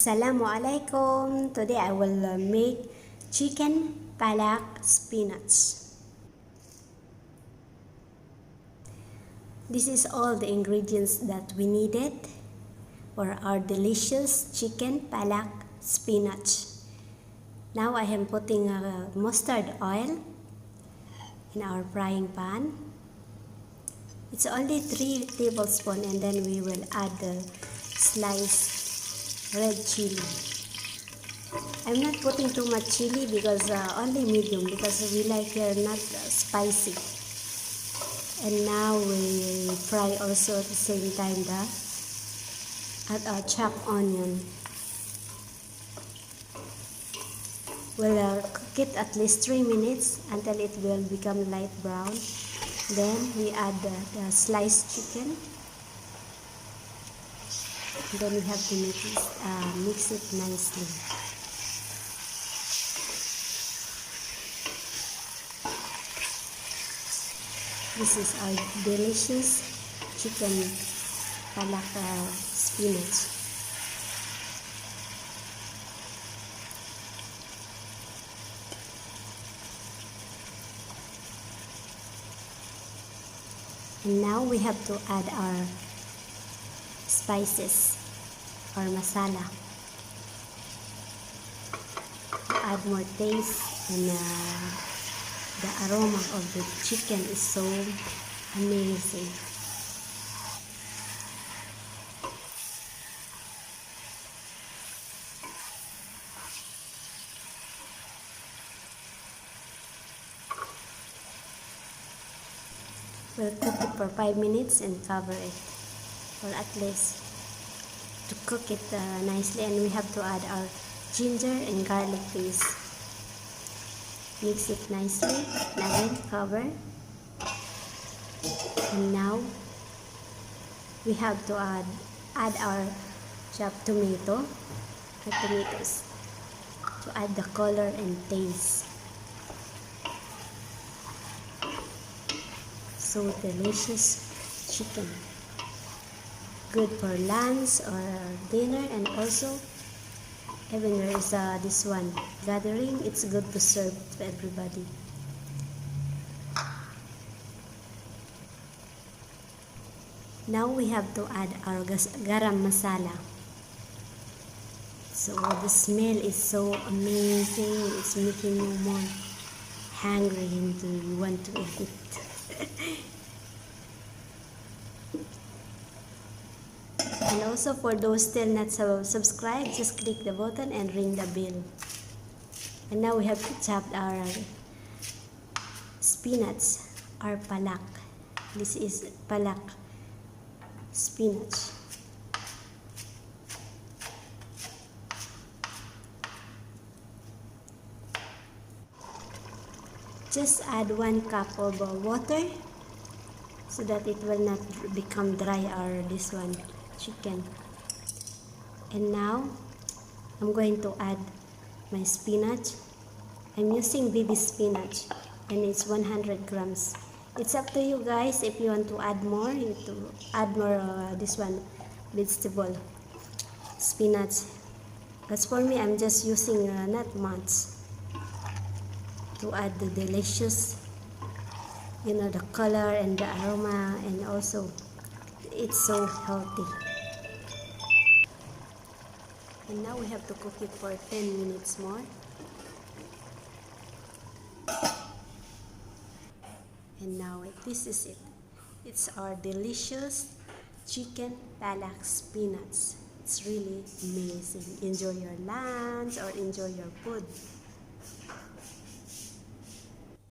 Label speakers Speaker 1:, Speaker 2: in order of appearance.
Speaker 1: Asalamu Alaykum. Today I will make chicken palak spinach. This is all the ingredients that we needed for our delicious chicken palak spinach. Now I am putting mustard oil in our frying pan. It's only 3 tablespoons, and then we will add the sliced red chili. I'm not putting too much chili because only medium, because we like here not spicy. And now we fry also at the same time the chopped onion. We'll cook it at least 3 minutes until it will become light brown. Then we add the sliced chicken. Then we have to mix it nicely. This is our delicious chicken palak spinach. And now we have to add our spices or masala. Add more taste, and the aroma of the chicken is so amazing. We'll cook it for 5 minutes and cover it, or at least to cook it nicely. And we have to add our ginger and garlic paste. Mix it nicely, again cover. And now we have to add our chopped tomatoes to add the color and taste. So delicious chicken, good for lunch or dinner, and also even there is this one gathering, it's good to serve to everybody. Now we have to add our garam masala. So the smell is so amazing, it's making you more hungry and you want to eat it. And also for those still not subscribed, just click the button and ring the bell. And now we have to chop our spinach, our palak. This is palak spinach. Just add 1 cup of water so that it will not become dry, or this one chicken. And now I'm going to add my spinach. I'm using baby spinach and it's 100 grams. It's up to you guys if you want to add more. You need to add more this one vegetable spinach. As for me, I'm just using not much to add the delicious, the color and the aroma, and also it's so healthy. And now we have to cook it for 10 minutes more. And now this is it. It's our delicious chicken palak spinach. It's really amazing. Enjoy your lunch or enjoy your food.